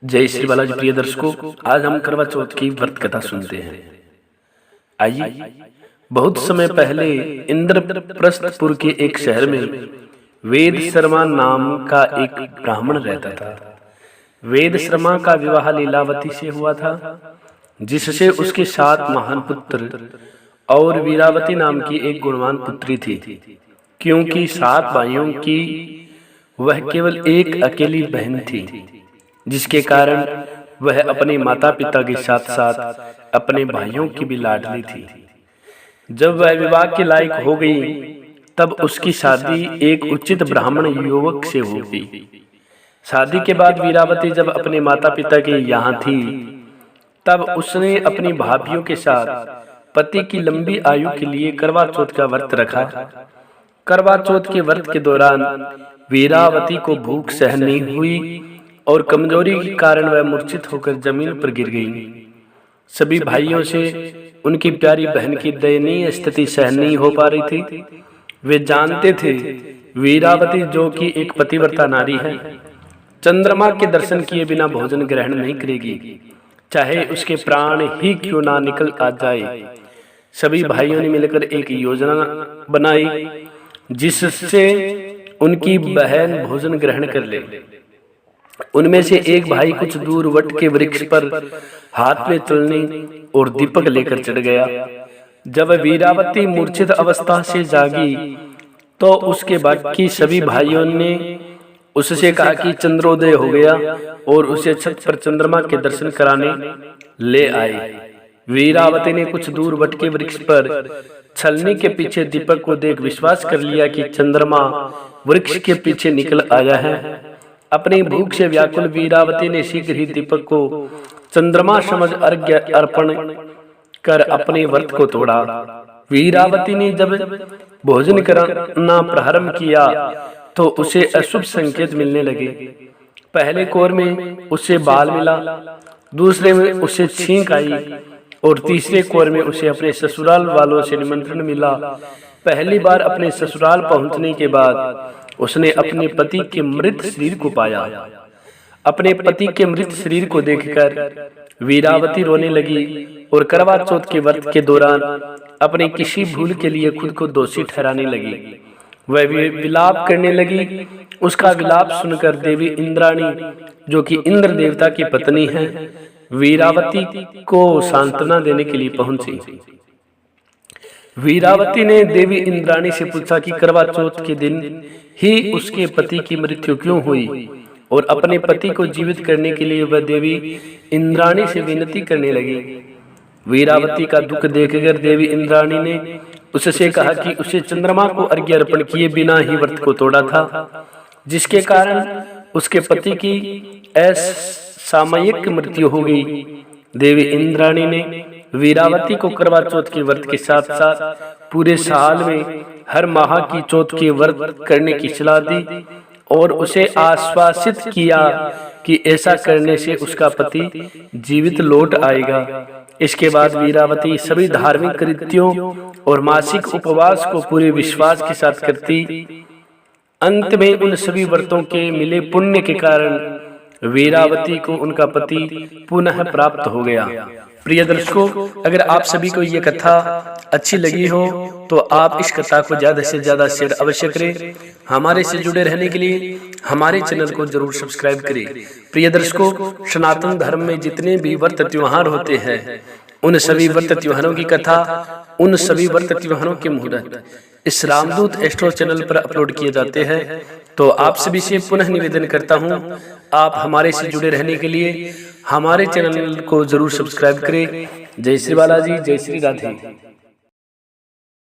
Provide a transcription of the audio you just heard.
जय श्री बालाजी प्रिय दर्शकों, आज हम करवा चौथ की व्रत कथा सुनते हैं। आइए, बहुत समय पहले इंद्रप्रस्थपुर के एक शहर में वेद शर्मा नाम का एक ब्राह्मण रहता था। वेद शर्मा का विवाह लीलावती से हुआ था, जिससे उसके 7 महान पुत्र और वीरावती नाम की एक गुणवान पुत्री थी। क्योंकि 7 भाइयों की वह केवल एक अकेली बहन थी, जिसके कारण वह अपने माता पिता के साथ साथ अपने भाइयों की भी लाडली थी। जब वह विवाह के लायक हो गई, तब उसकी शादी एक उचित ब्राह्मण युवक से हो गई। शादी के बाद वीरावती जब अपने माता पिता के यहाँ थी, तब उसने अपनी भाभियों के साथ पति की लंबी आयु के लिए करवा चौथ का व्रत रखा। करवा चौथ के व्रत के दौरान वीरावती को भूख सहन नहीं हुई और कमजोरी के कारण वह मूर्छित होकर जमीन पर गिर गई। सभी भाइयों से उनकी प्यारी बहन की दयनीय स्थिति सहन नहीं हो पा रही थी। वे जानते थे वीरावती, जो कि एक पतिव्रता नारी है, चंद्रमा के दर्शन किए बिना भोजन ग्रहण नहीं करेगी, चाहे उसके प्राण ही क्यों ना निकल आ जाए। सभी भाइयों ने मिलकर एक योजना बनाई, जिससे उनकी बहन भोजन ग्रहण कर ले। उनमें से एक भाई कुछ दूर वट के वृक्ष पर हाथ में चलनी और दीपक लेकर चढ़ गया। जब वीरावती मूर्छित अवस्था से जागी, तो उसके बाकी सभी भाइयों ने उससे कहा कि चंद्रोदय हो गया और उसे छत पर चंद्रमा के दर्शन कराने ले आए। वीरावती ने कुछ दूर वट के वृक्ष पर छलनी के पीछे दीपक को देख विश्वास कर लिया कि चंद्रमा वृक्ष के पीछे निकल आया है। अपनी भूख से व्याकुल वीरावती ने शीघ्र ही दीपक को चंद्रमा समझ अर्घ्य अर्पण कर अपने व्रत को तोड़ा। वीरावती ने जब भोजन करना प्रारंभ किया, तो उसे अशुभ संकेत मिलने लगे। पहले कोर में उसे बाल मिला, दूसरे में उसे छींक आई और तीसरे कोर में उसे अपने ससुराल वालों से निमंत्रण मिला। पहली बार अपने ससुराल पहुंचने के बाद उसने अपने पति के मृत शरीर को पाया। अपने पति के मृत शरीर को देखकर वीरावती रोने लगी और करवा चौथ के व्रत के दौरान अपने किसी भूल के लिए खुद को दोषी ठहराने लगी। वह विलाप करने लगी। उसका विलाप सुनकर देवी इंद्राणी, जो कि इंद्र देवता की पत्नी है, वीरावती को सांत्वना देने के लिए पहुंची। वीरावती ने देवी इंद्राणी से पूछा कि करवा चौथ के दिन ही उसके पति की मृत्यु क्यों हुई, और अपने पति को जीवित करने के लिए वह देवी इंद्राणी से विनती करने लगी। वीरावती का दुख देखकर देवी इंद्राणी ने उससे कहा कि उसे चंद्रमा को अर्घ्य अर्पण किए बिना ही व्रत को तोड़ा था, जिसके कारण उसके पति की असामयिक मृत्यु हो गई। देवी इंद्राणी ने वीरावती को करवा चौथ के व्रत के साथ साथ पूरे साल में हर माह की चौथ के व्रत करने की सलाह दी और उसे आश्वासित किया कि ऐसा करने से उसका पति जीवित लौट आएगा। इसके बाद वीरावती सभी धार्मिक कृत्यों और मासिक उपवास को पूरे विश्वास के साथ करती। अंत में उन सभी व्रतों के मिले पुण्य के कारण वीरावती को उनका पति पुनः प्राप्त हो गया। प्रिय दर्शकों, अगर आप सभी को ये कथा अच्छी लगी हो, तो आप इस कथा को ज्यादा से ज्यादा शेयर अवश्य करें। हमारे से जुड़े रहने के लिए हमारे चैनल को जरूर सब्सक्राइब करें। प्रिय दर्शकों, सनातन धर्म में जितने भी व्रत त्योहार होते हैं, उन सभी व्रत त्योहारों की कथा, उन सभी व्रत त्योहारों के मुहूर्त इस रामदूत एस्ट्रो चैनल पर अपलोड किए जाते हैं। तो आप सभी से पुनः निवेदन करता हूं, आप हमारे से जुड़े रहने के लिए हमारे चैनल को जरूर सब्सक्राइब करें। जय श्री बालाजी, जय श्री राधे।